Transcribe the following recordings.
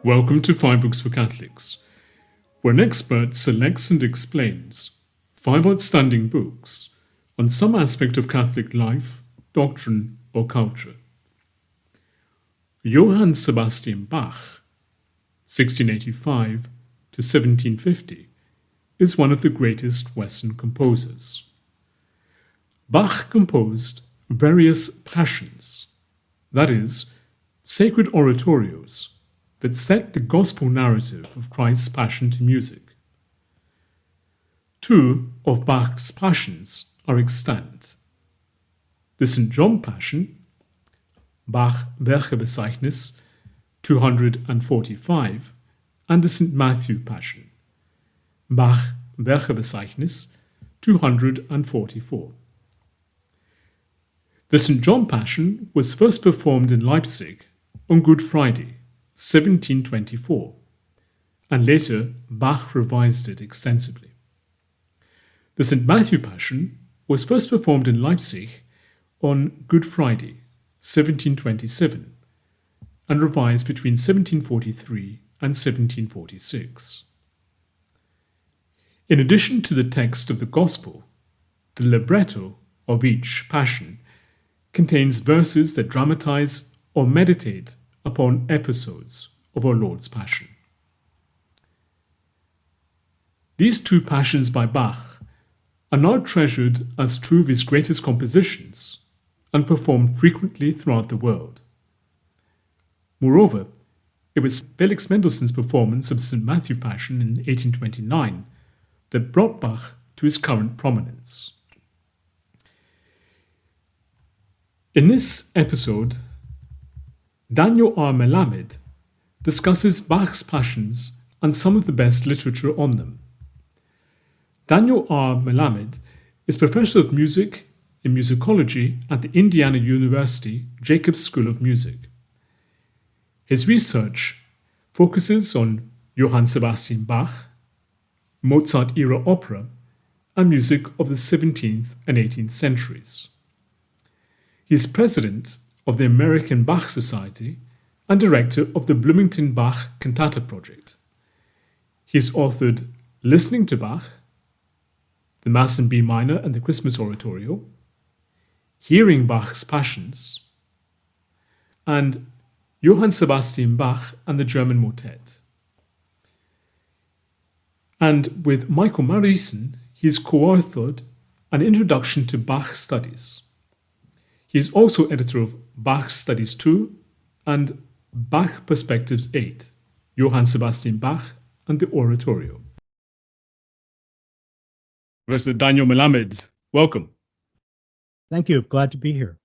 Welcome to 5 Books for Catholics, where an expert selects and explains 5 outstanding books on some aspect of Catholic life, doctrine, or culture. Johann Sebastian Bach, 1685 to 1750, is one of the greatest Western composers. Bach composed various passions, that is, sacred oratorios that set the gospel narrative of Christ's passion to music. 2 of Bach's passions are extant: the St. John Passion, Bach Werkebezeichnis 245, and the St. Matthew Passion, Bach Werkebezeichnis 244. The St. John Passion was first performed in Leipzig on Good Friday, 1724, and later Bach revised it extensively. The St. Matthew Passion was first performed in Leipzig on Good Friday, 1727, and revised between 1743 and 1746. In addition to the text of the Gospel, the libretto of each passion contains verses that dramatize or meditate upon episodes of our Lord's Passion. These 2 passions by Bach are now treasured as 2 of his greatest compositions and performed frequently throughout the world. Moreover, it was Felix Mendelssohn's performance of St. Matthew Passion in 1829 that brought Bach to his current prominence. In this episode, Daniel R. Melamed discusses Bach's passions and some of the best literature on them. Daniel R. Melamed is professor of music in musicology at the Indiana University Jacobs School of Music. His research focuses on Johann Sebastian Bach, Mozart-era opera, and music of the 17th and 18th centuries. He is president of the American Bach Society and director of the Bloomington Bach Cantata Project. He has authored Listening to Bach, the Mass in B Minor and the Christmas Oratorio, Hearing Bach's Passions, and Johann Sebastian Bach and the German Motet. And with Michael Marissen, he has co-authored An Introduction to Bach Studies. He is also editor of Bach Studies 2 and Bach Perspectives 8, Johann Sebastian Bach and the Oratorio. Professor Daniel Melamed, welcome. Thank you. Glad to be here.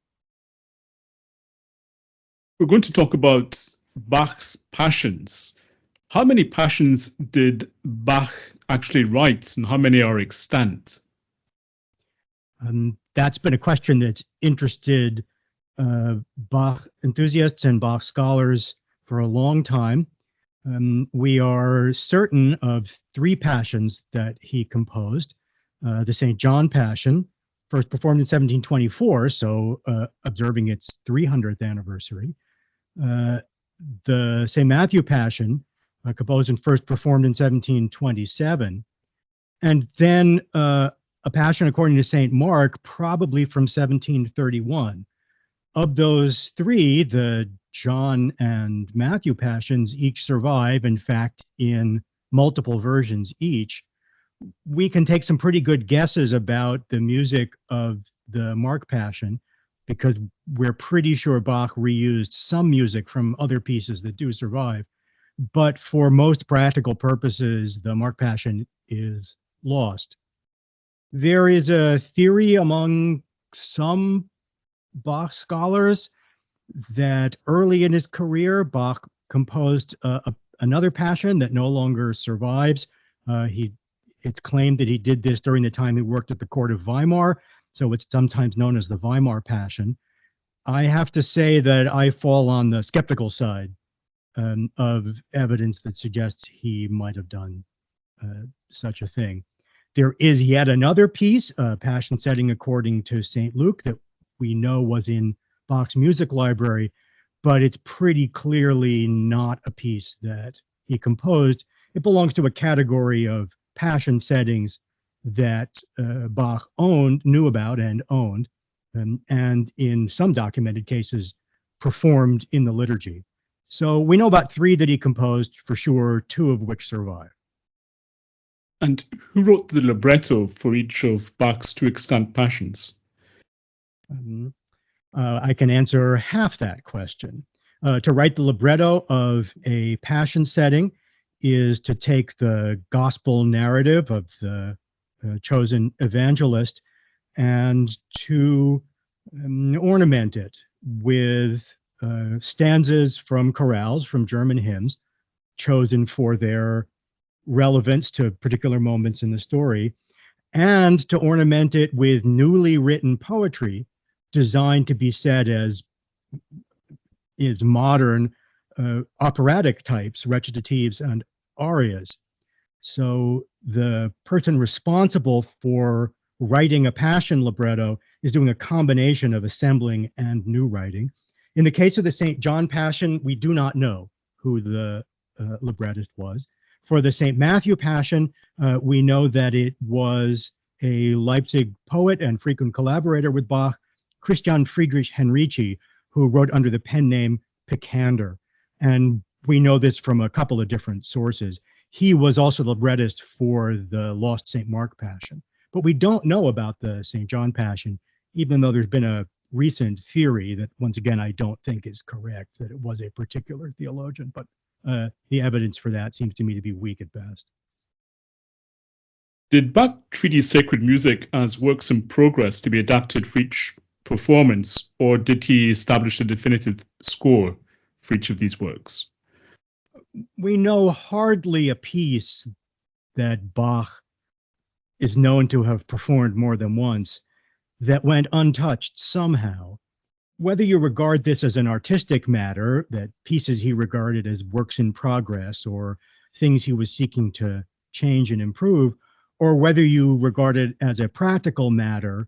We're going to talk about Bach's passions. How many passions did Bach actually write, and how many are extant? That's been a question that's interested Bach enthusiasts and Bach scholars for a long time. We are certain of 3 passions that he composed. The St. John Passion, first performed in 1724, so observing its 300th anniversary. The St. Matthew Passion, composed and first performed in 1727. And then a Passion according to St. Mark, probably from 1731. Of those 3, the John and Matthew Passions each survive, in fact, in multiple versions each. We can take some pretty good guesses about the music of the Mark Passion because we're pretty sure Bach reused some music from other pieces that do survive. But for most practical purposes, the Mark Passion is lost. There is a theory among some Bach scholars that early in his career, Bach composed another passion that no longer survives. It's claimed that he did this during the time he worked at the court of Weimar, so it's sometimes known as the Weimar Passion. I have to say that I fall on the skeptical side of evidence that suggests he might have done such a thing. There is yet another piece, Passion Setting according to St. Luke, that we know was in Bach's music library, but it's pretty clearly not a piece that he composed. It belongs to a category of passion settings that Bach knew about and owned, and in some documented cases performed in the liturgy. So we know about 3 that he composed for sure, 2 of which survive. And who wrote the libretto for each of Bach's 2 extant passions? I can answer half that question. To write the libretto of a passion setting is to take the gospel narrative of the chosen evangelist and to ornament it with stanzas from chorales, from German hymns, chosen for their relevance to particular moments in the story, and to ornament it with newly written poetry designed to be said as modern operatic types, recitatives and arias. So the person responsible for writing a passion libretto is doing a combination of assembling and new writing. In the case of the St. John Passion, we do not know who the librettist was. For the St. Matthew Passion, we know that it was a Leipzig poet and frequent collaborator with Bach, Christian Friedrich Henrici, who wrote under the pen name Picander. And we know this from a couple of different sources. He was also the librettist for the Lost St. Mark Passion. But we don't know about the St. John Passion, even though there's been a recent theory that, once again, I don't think is correct, that it was a particular theologian. But the evidence for that seems to me to be weak at best. Did Bach treat his sacred music as works in progress to be adapted for each performance, or did he establish a definitive score for each of these works? We know hardly a piece that Bach is known to have performed more than once that went untouched somehow. Whether you regard this as an artistic matter, that pieces he regarded as works in progress or things he was seeking to change and improve, or whether you regard it as a practical matter,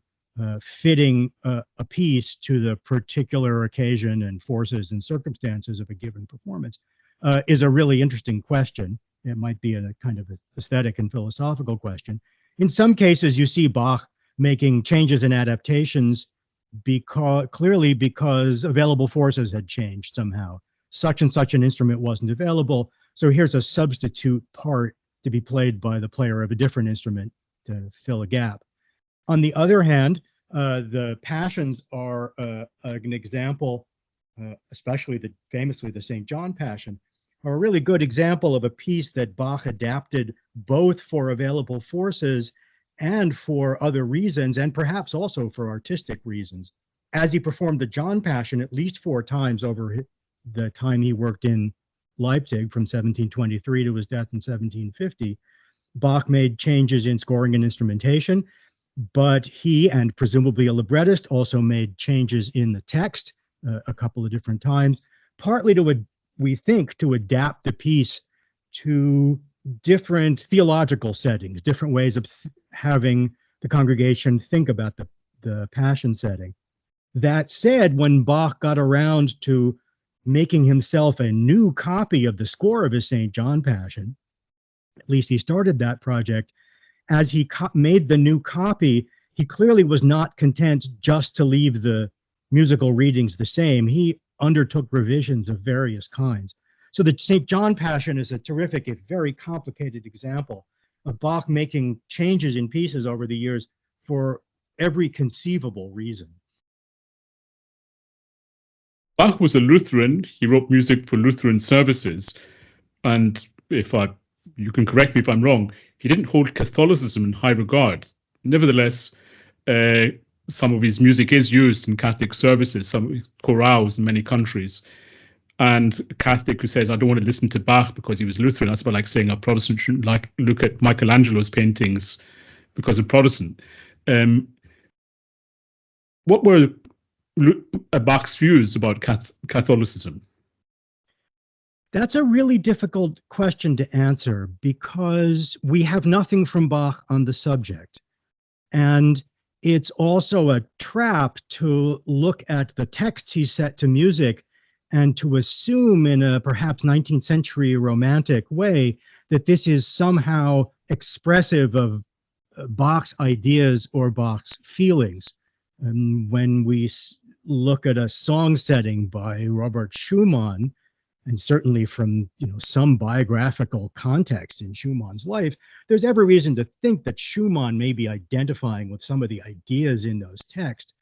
fitting a piece to the particular occasion and forces and circumstances of a given performance, is a really interesting question. It might be a kind of aesthetic and philosophical question. In some cases, you see Bach making changes and adaptations clearly because available forces had changed somehow. Such and such an instrument wasn't available, so here's a substitute part to be played by the player of a different instrument to fill a gap. On the other hand, the passions are an example, especially famously the St. John Passion, are a really good example of a piece that Bach adapted both for available forces and for other reasons, and perhaps also for artistic reasons. As he performed the John Passion at least 4 times over the time he worked in Leipzig from 1723 to his death in 1750, Bach made changes in scoring and instrumentation, but he, and presumably a librettist, also made changes in the text a couple of different times, partly we think to adapt the piece to different theological settings, different ways of having the congregation think about the passion setting. That said, when Bach got around to making himself a new copy of the score of his St. John Passion, at least he started that project, as he made the new copy, he clearly was not content just to leave the musical readings the same. He undertook revisions of various kinds. So the St. John Passion is a terrific, if very complicated example of Bach making changes in pieces over the years for every conceivable reason. Bach was a Lutheran. He wrote music for Lutheran services. And you can correct me if I'm wrong, he didn't hold Catholicism in high regard. Nevertheless, some of his music is used in Catholic services, some chorales in many countries. And a Catholic who says, I don't want to listen to Bach because he was Lutheran, that's about like saying a Protestant shouldn't look at Michelangelo's paintings because of Protestant. What were Bach's views about Catholicism? That's a really difficult question to answer because we have nothing from Bach on the subject. And it's also a trap to look at the texts he set to music and to assume in a perhaps 19th century romantic way that this is somehow expressive of Bach's ideas or Bach's feelings. And when we look at a song setting by Robert Schumann, and certainly from some biographical context in Schumann's life, there's every reason to think that Schumann may be identifying with some of the ideas in those texts.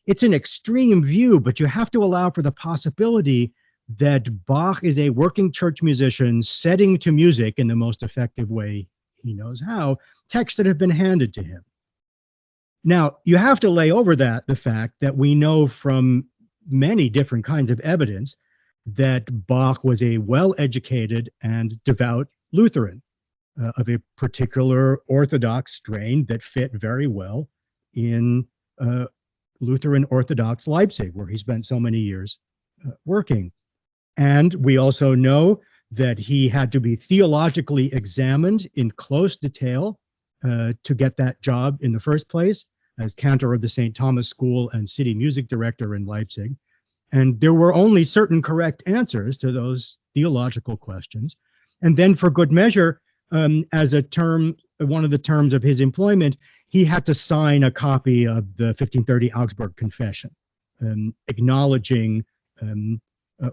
It's an extreme view, but you have to allow for the possibility that Bach is a working church musician setting to music in the most effective way he knows how, texts that have been handed to him. Now, you have to lay over that the fact that we know from many different kinds of evidence that Bach was a well-educated and devout Lutheran of a particular Orthodox strain that fit very well in Lutheran Orthodox Leipzig, where he spent so many years working. And we also know that he had to be theologically examined in close detail to get that job in the first place as cantor of the St. Thomas School and city music director in Leipzig. And there were only certain correct answers to those theological questions. And then for good measure, as one of the terms of his employment, he had to sign a copy of the 1530 Augsburg Confession, acknowledging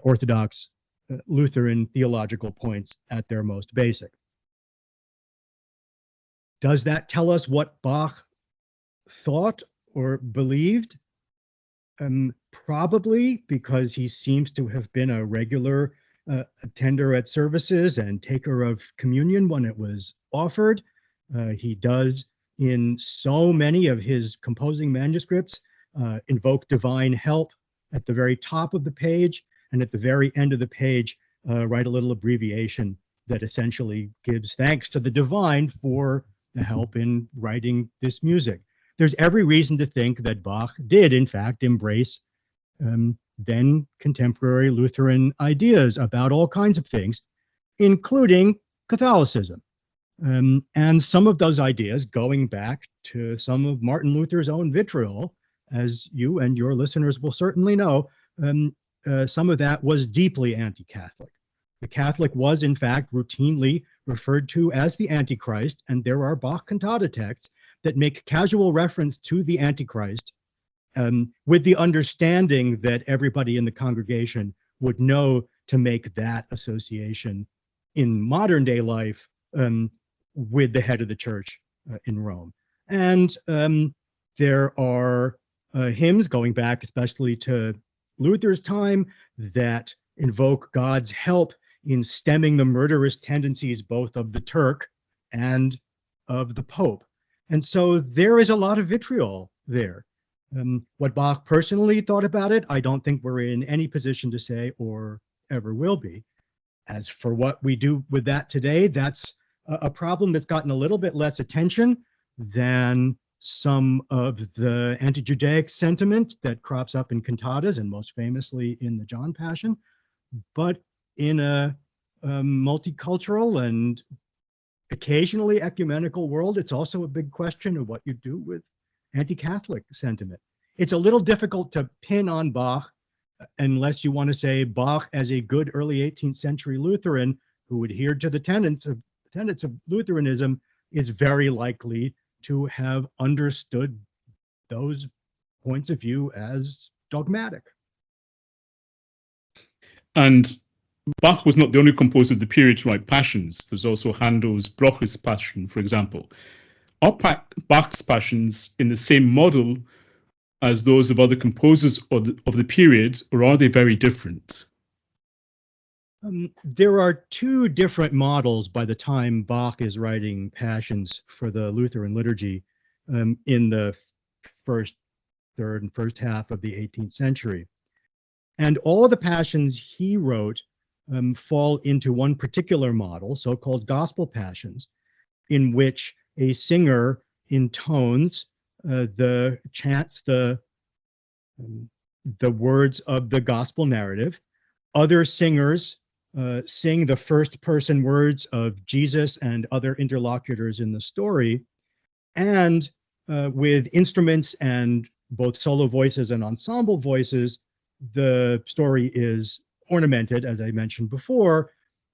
Orthodox Lutheran theological points at their most basic. Does that tell us what Bach thought or believed? Probably, because he seems to have been a regular attender at services and taker of communion when it was offered. He does, in so many of his composing manuscripts, invoke divine help at the very top of the page, and at the very end of the page, write a little abbreviation that essentially gives thanks to the divine for the help in writing this music. There's every reason to think that Bach did, in fact, embrace then contemporary Lutheran ideas about all kinds of things, including Catholicism. And some of those ideas, going back to some of Martin Luther's own vitriol, as you and your listeners will certainly know, some of that was deeply anti-Catholic. The Catholic was, in fact, routinely referred to as the Antichrist, and there are Bach cantata texts that make casual reference to the Antichrist, with the understanding that everybody in the congregation would know to make that association in modern day life with the head of the church in Rome. And there are hymns going back especially to Luther's time that invoke God's help in stemming the murderous tendencies both of the Turk and of the Pope. And so there is a lot of vitriol there. What Bach personally thought about it, I don't think we're in any position to say or ever will be. As for what we do with that today, that's a problem that's gotten a little bit less attention than some of the anti-Judaic sentiment that crops up in cantatas, and most famously in the John Passion. But in a multicultural and occasionally ecumenical world, it's also a big question of what you do with anti-Catholic sentiment. It's a little difficult to pin on Bach unless you want to say Bach, as a good early 18th century Lutheran who adhered to the tenets of Lutheranism, is very likely to have understood those points of view as dogmatic. And Bach was not the only composer of the period to write passions. There's also Handel's Broch's Passion, for example. Are Bach's passions in the same model as those of other composers of the period, or are they very different? There are two different models by the time Bach is writing passions for the Lutheran liturgy in the third and first half of the 18th century. And all of the passions he wrote fall into one particular model, so-called gospel passions, in which a singer intones chants the words of the gospel narrative. Other singers sing the first person words of Jesus and other interlocutors in the story, and with instruments and both solo voices and ensemble voices, the story is ornamented, as I mentioned before,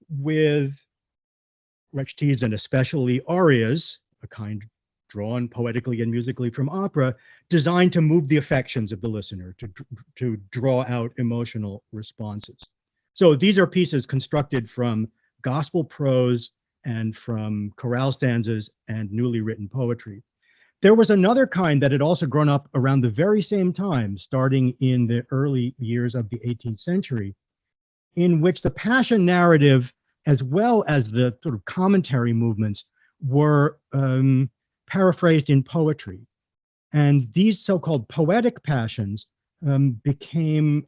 with recitatives and especially arias, a kind drawn poetically and musically from opera, designed to move the affections of the listener, to draw out emotional responses. So these are pieces constructed from gospel prose and from chorale stanzas and newly written poetry. There was another kind that had also grown up around the very same time, starting in the early years of the 18th century, in which the passion narrative, as well as the sort of commentary movements, were paraphrased in poetry. And these so-called poetic passions became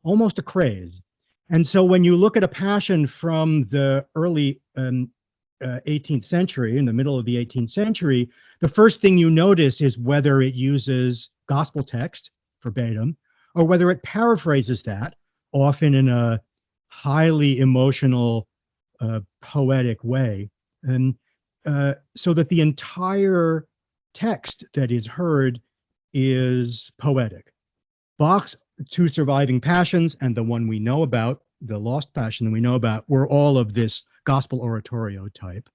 almost a craze. And so when you look at a passion from the early 18th century, in the middle of the 18th century, the first thing you notice is whether it uses gospel text verbatim or whether it paraphrases that, often in a highly emotional, poetic way. And so that the entire text that is heard is poetic. Bach's two surviving passions and the one we know about, the lost passion that we know about, were all of this gospel oratorio type.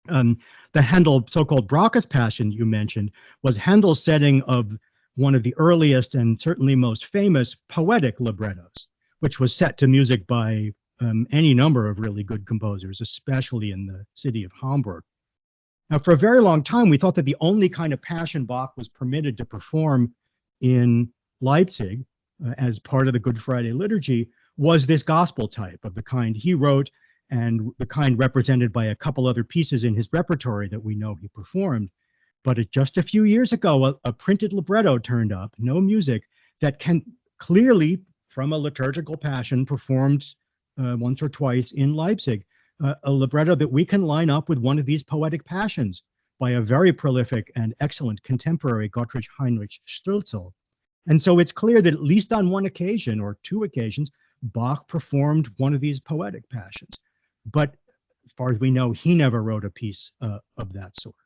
The Handel so-called Brach's passion you mentioned was Handel's setting of one of the earliest and certainly most famous poetic librettos, which was set to music by any number of really good composers, especially in the city of Hamburg. Now, for a very long time, we thought that the only kind of passion Bach was permitted to perform in Leipzig as part of the Good Friday liturgy was this gospel type of the kind he wrote and the kind represented by a couple other pieces in his repertory that we know he performed. But just a few years ago, a printed libretto turned up, no music, that can clearly, from a liturgical passion, performed once or twice in Leipzig, a libretto that we can line up with one of these poetic passions by a very prolific and excellent contemporary, Gottfried Heinrich Stölzel. And so it's clear that at least on one occasion or two occasions, Bach performed one of these poetic passions. But as far as we know, he never wrote a piece of that sort.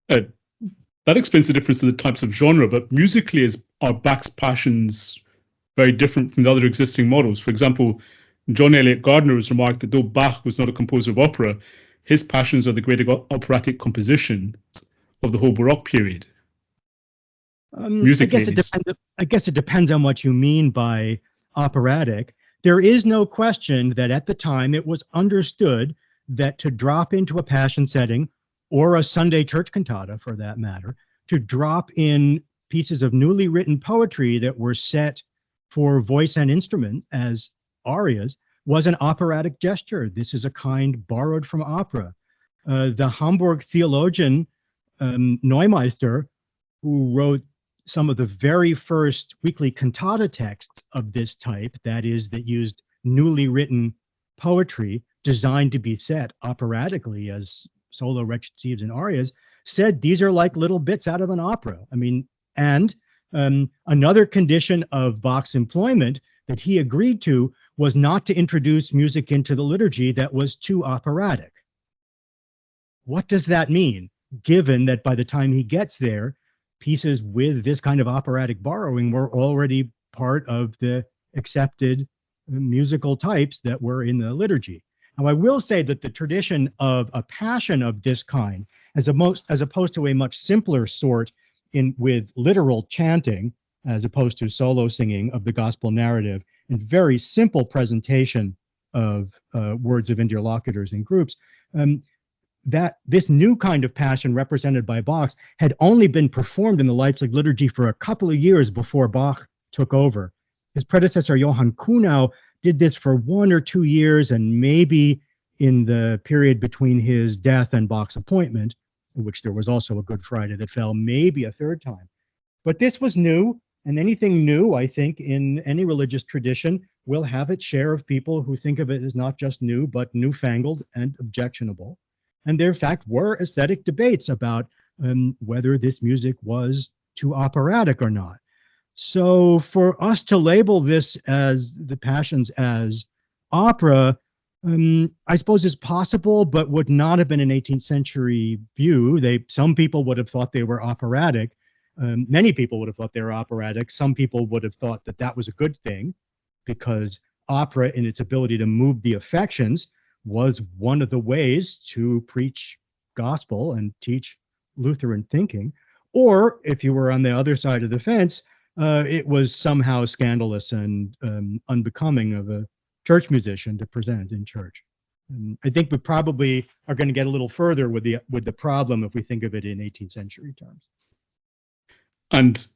That explains the difference in the types of genre, but musically are Bach's passions very different from the other existing models? For example, John Eliot Gardner has remarked that though Bach was not a composer of opera, his passions are the great operatic compositions of the whole Baroque period. I guess it depends on what you mean by operatic. There is no question that at the time it was understood that to drop into a passion setting, or a Sunday church cantata for that matter, to drop in pieces of newly written poetry that were set for voice and instrument as arias was an operatic gesture. This is a kind borrowed from opera. The Hamburg theologian Neumeister, who wrote some of the very first weekly cantata texts of this type, that used newly written poetry designed to be set operatically as solo recitatives and arias, said these are like little bits out of an opera. I mean, and another condition of Bach's employment that he agreed to was not to introduce music into the liturgy that was too operatic. What does that mean, given that by the time he gets there, pieces with this kind of operatic borrowing were already part of the accepted musical types that were in the liturgy? Now, I will say that the tradition of a passion of this kind, as opposed to a much simpler sort with literal chanting, as opposed to solo singing of the gospel narrative, and very simple presentation of words of interlocutors in groups, that this new kind of passion represented by Bach had only been performed in the Leipzig liturgy for a couple of years before Bach took over. His predecessor, Johann Kuhnau, did this for 1 or 2 years, and maybe in the period between his death and Bach's appointment, in which there was also a Good Friday that fell, maybe a third time. But this was new, and anything new, I think, in any religious tradition will have its share of people who think of it as not just new, but newfangled and objectionable. And there, in fact, were aesthetic debates about whether this music was too operatic or not. So for us to label this as the Passions as opera, I suppose is possible, but would not have been an 18th century view. Some people would have thought they were operatic, Many people would have thought they were operatic. Some people would have thought that that was a good thing because opera, in its ability to move the affections, was one of the ways to preach gospel and teach Lutheran thinking. Or if you were on the other side of the fence, it was somehow scandalous and unbecoming of a church musician to present in church. And I think we probably are going to get a little further with the problem if we think of it in 18th century terms. And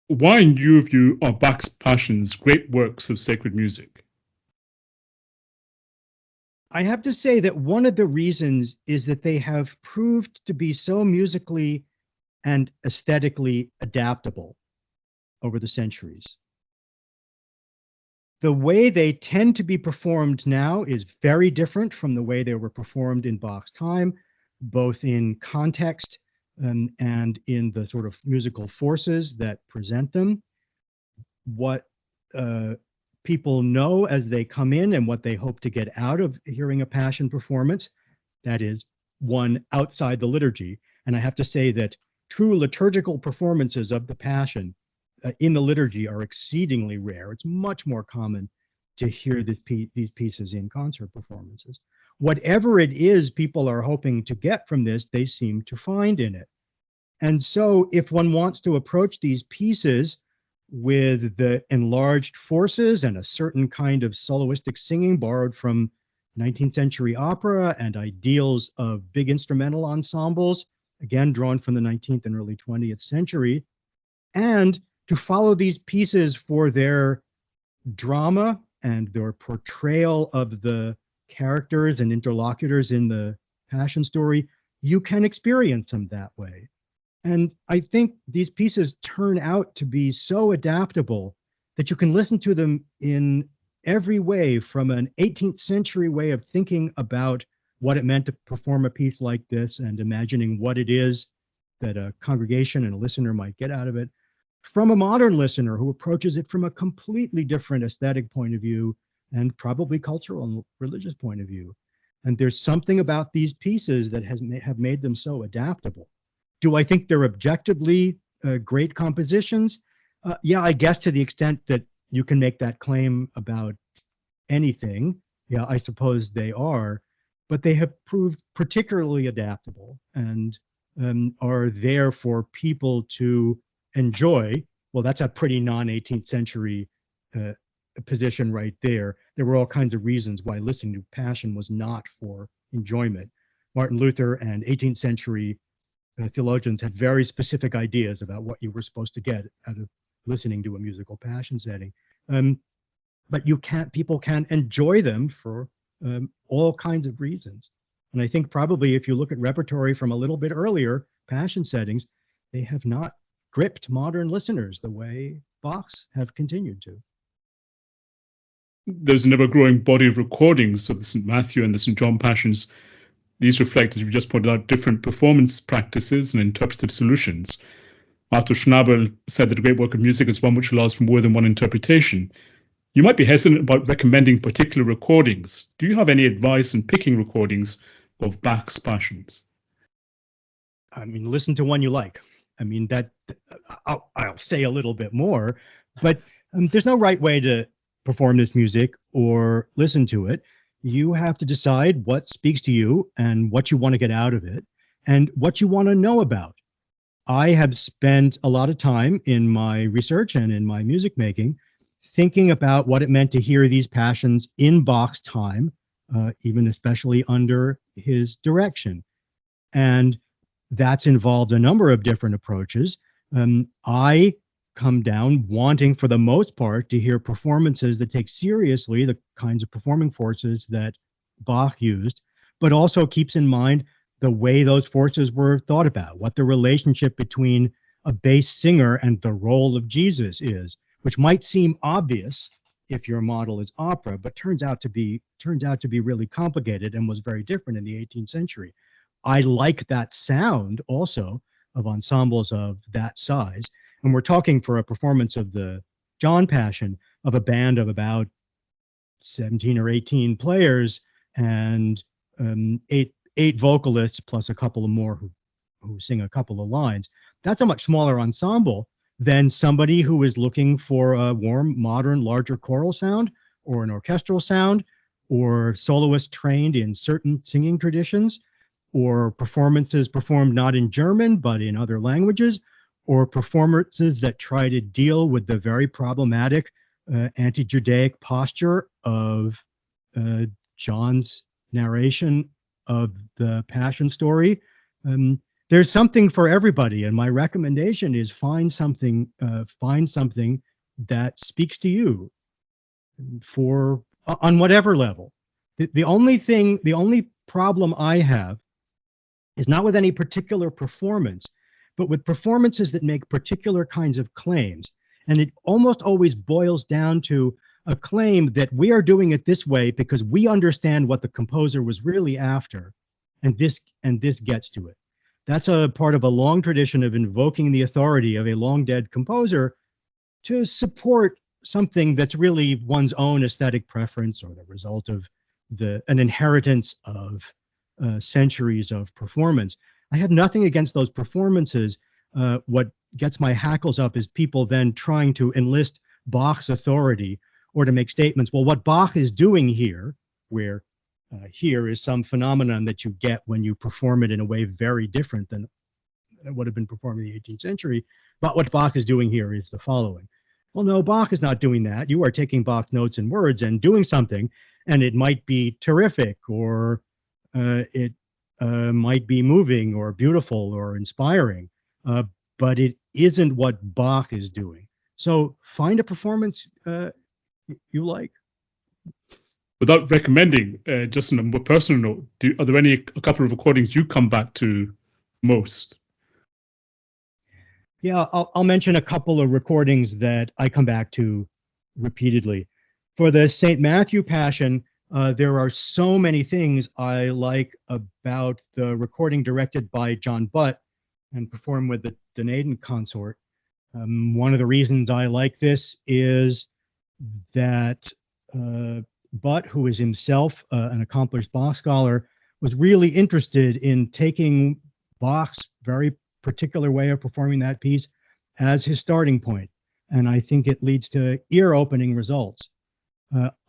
why, in your view, are Bach's Passions great works of sacred music? I have to say that one of the reasons is that they have proved to be so musically and aesthetically adaptable over the centuries. The way they tend to be performed now is very different from the way they were performed in Bach's time, both in context and in the sort of musical forces that present them. What people know as they come in and what they hope to get out of hearing a Passion performance, that is, one outside the liturgy. And I have to say that true liturgical performances of the Passion in the liturgy are exceedingly rare. It's much more common to hear these pieces in concert performances. Whatever it is people are hoping to get from this, they seem to find in it. And so if one wants to approach these pieces with the enlarged forces and a certain kind of soloistic singing borrowed from 19th century opera and ideals of big instrumental ensembles, again drawn from the 19th and early 20th century, and to follow these pieces for their drama and their portrayal of the characters and interlocutors in the Passion story, you can experience them that way. And I think these pieces turn out to be so adaptable that you can listen to them in every way, from an 18th century way of thinking about what it meant to perform a piece like this and imagining what it is that a congregation and a listener might get out of it, from a modern listener who approaches it from a completely different aesthetic point of view and probably cultural and religious point of view. And there's something about these pieces that have made them so adaptable. Do I think they're objectively great compositions? Yeah, I guess to the extent that you can make that claim about anything, yeah, I suppose they are, but they have proved particularly adaptable and are there for people to enjoy. Well, that's a pretty non-18th century position right there. There were all kinds of reasons why listening to Passion was not for enjoyment. Martin Luther and 18th century theologians had very specific ideas about what you were supposed to get out of listening to a musical Passion setting. But people can enjoy them for all kinds of reasons. And I think probably if you look at repertory from a little bit earlier Passion settings, they have not gripped modern listeners the way Bach's have continued to. There's an ever-growing body of recordings of the St. Matthew and the St. John Passions. These reflect, as we just pointed out, different performance practices and interpretive solutions. Arthur Schnabel said that a great work of music is one which allows for more than one interpretation. You might be hesitant about recommending particular recordings. Do you have any advice on picking recordings of Bach's Passions? I mean, listen to one you like. I mean, that I'll say a little bit more, but there's no right way to perform this music or listen to it. You have to decide what speaks to you and what you want to get out of it and what you want to know about. I have spent a lot of time in my research and in my music making thinking about what it meant to hear these Passions in Bach's time, even especially under his direction. And that's involved a number of different approaches. I come down wanting, for the most part, to hear performances that take seriously the kinds of performing forces that Bach used, but also keeps in mind the way those forces were thought about, what the relationship between a bass singer and the role of Jesus is, which might seem obvious if your model is opera, but turns out to be really complicated and was very different in the 18th century. I like that sound also of ensembles of that size. And we're talking, for a performance of the John Passion, of a band of about 17 or 18 players and eight vocalists plus a couple of more who sing a couple of lines. that's a much smaller ensemble than somebody who is looking for a warm, modern, larger choral sound or an orchestral sound, or soloists trained in certain singing traditions, or performances performed not in German but in other languages, or performances that try to deal with the very problematic anti-Judaic posture of John's narration of the Passion story. There's something for everybody, and my recommendation is find something that speaks to you for on whatever level. The only problem I have is not with any particular performance, but with performances that make particular kinds of claims. And it almost always boils down to a claim that we are doing it this way because we understand what the composer was really after, and this gets to it. That's a part of a long tradition of invoking the authority of a long dead composer to support something that's really one's own aesthetic preference or the result of an inheritance of centuries of performance. I have nothing against those performances. What gets my hackles up is people then trying to enlist Bach's authority or to make statements. Well, what Bach is doing here, where here is some phenomenon that you get when you perform it in a way very different than it would have been performed in the 18th century. But what Bach is doing here is the following. Well, no, Bach is not doing that. You are taking Bach's notes and words and doing something, and it might be terrific, or it might be moving or beautiful or inspiring, but it isn't what Bach is doing. So find a performance you like. Without recommending, just on a more personal note, are there a couple of recordings you come back to most? Yeah, I'll mention a couple of recordings that I come back to repeatedly. For the St. Matthew Passion, there are so many things I like about the recording directed by John Butt and performed with the Dunedin Consort. One of the reasons I like this is that Butt, who is himself an accomplished Bach scholar, was really interested in taking Bach's very particular way of performing that piece as his starting point. And I think it leads to ear-opening results.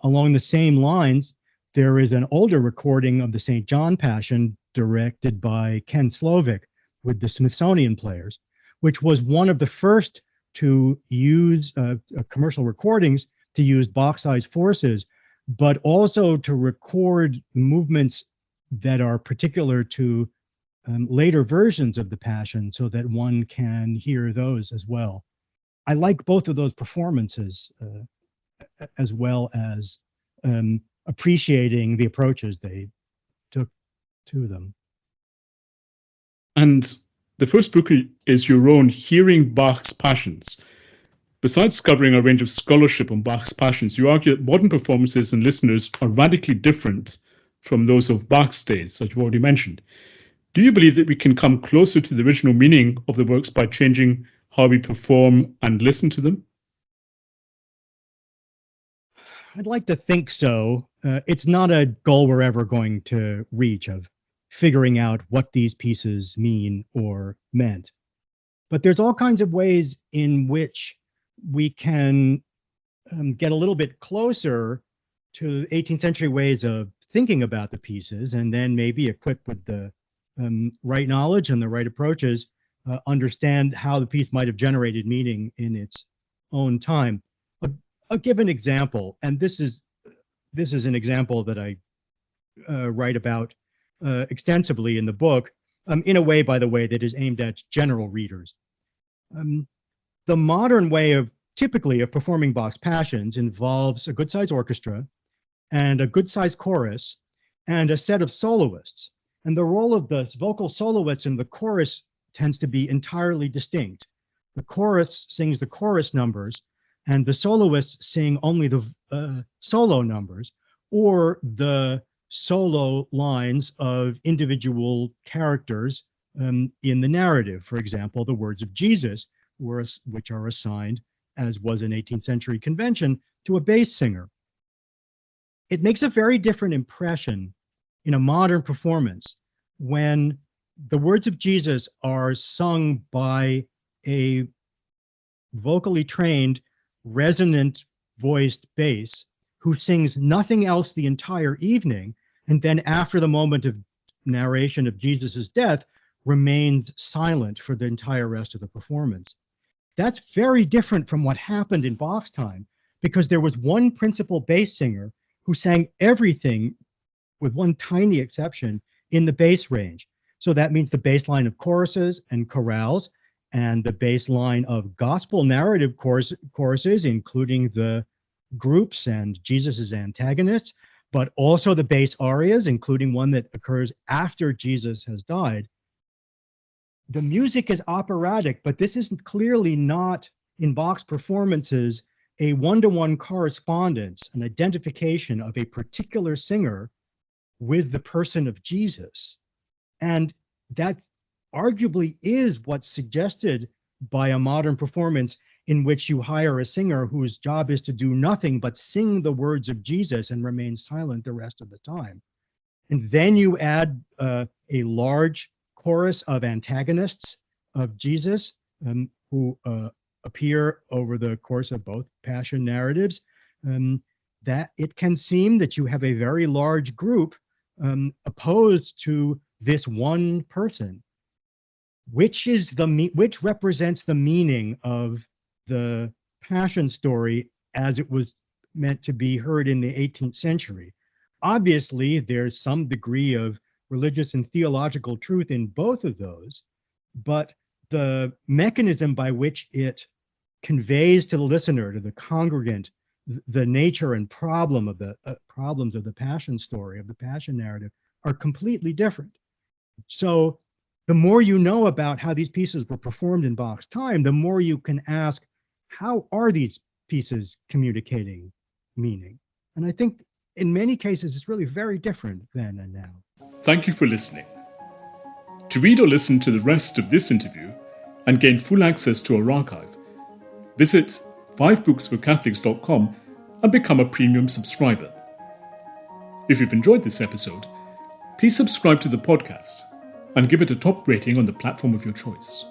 Along the same lines, there is an older recording of the St. John Passion directed by Ken Slovic with the Smithsonian Players, which was one of the first to use commercial recordings to use Bach-sized forces, but also to record movements that are particular to later versions of the Passion so that one can hear those as well. I like both of those performances as well as appreciating the approaches they took to them. And the first book is your own, Hearing Bach's Passions. Besides covering a range of scholarship on Bach's Passions, you argue that modern performances and listeners are radically different from those of Bach's days, as you already mentioned. Do you believe that we can come closer to the original meaning of the works by changing how we perform and listen to them? I'd like to think so. It's not a goal we're ever going to reach of figuring out what these pieces mean or meant. But there's all kinds of ways in which we can get a little bit closer to 18th century ways of thinking about the pieces, and then maybe equipped with the right knowledge and the right approaches, understand how the piece might have generated meaning in its own time. I'll give an example, and this is an example that I write about extensively in the book, in a way, by the way, that is aimed at general readers. The modern way typically of performing Bach's Passions involves a good-sized orchestra and a good-sized chorus and a set of soloists. And the role of the vocal soloists in the chorus tends to be entirely distinct. The chorus sings the chorus numbers, and the soloists sing only the solo numbers, or the solo lines of individual characters in the narrative. For example, the words of Jesus, which are assigned, as was an 18th century convention, to a bass singer. It makes a very different impression in a modern performance when the words of Jesus are sung by a vocally trained, resonant voiced bass who sings nothing else the entire evening, and then after the moment of narration of Jesus's death, remained silent for the entire rest of the performance. That's very different from what happened in Bach's time, because there was one principal bass singer who sang everything, with one tiny exception, in the bass range. So that means the bass line of choruses and chorales, and the bass line of gospel narrative choruses, including the groups and Jesus's antagonists, but also the bass arias, including one that occurs after Jesus has died. The music is operatic, but this is clearly not, in Bach's performances, a one-to-one correspondence, an identification of a particular singer with the person of Jesus. And that arguably is what's suggested by a modern performance in which you hire a singer whose job is to do nothing but sing the words of Jesus and remain silent the rest of the time. And then you add a large chorus of antagonists of Jesus who appear over the course of both passion narratives, that it can seem that you have a very large group opposed to this one person, which represents the meaning of the Passion story as it was meant to be heard in the 18th century. Obviously, there's some degree of religious and theological truth in both of those, but the mechanism by which it conveys to the listener, to the congregant, the nature and problems of the Passion story, of the Passion narrative, are completely different. So the more you know about how these pieces were performed in Bach's time, the more you can ask, how are these pieces communicating meaning? And I think in many cases, it's really very different then and now. Thank you for listening. To read or listen to the rest of this interview and gain full access to our archive, visit 5booksforcatholics.com and become a premium subscriber. If you've enjoyed this episode, please subscribe to the podcast and give it a top rating on the platform of your choice.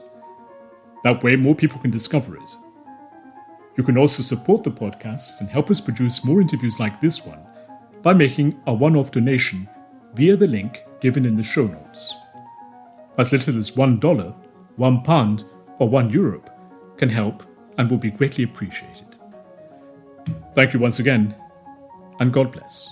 That way, more people can discover it. You can also support the podcast and help us produce more interviews like this one by making a one-off donation via the link given in the show notes. As little as $1, £1, or €1 can help and will be greatly appreciated. Thank you once again, and God bless.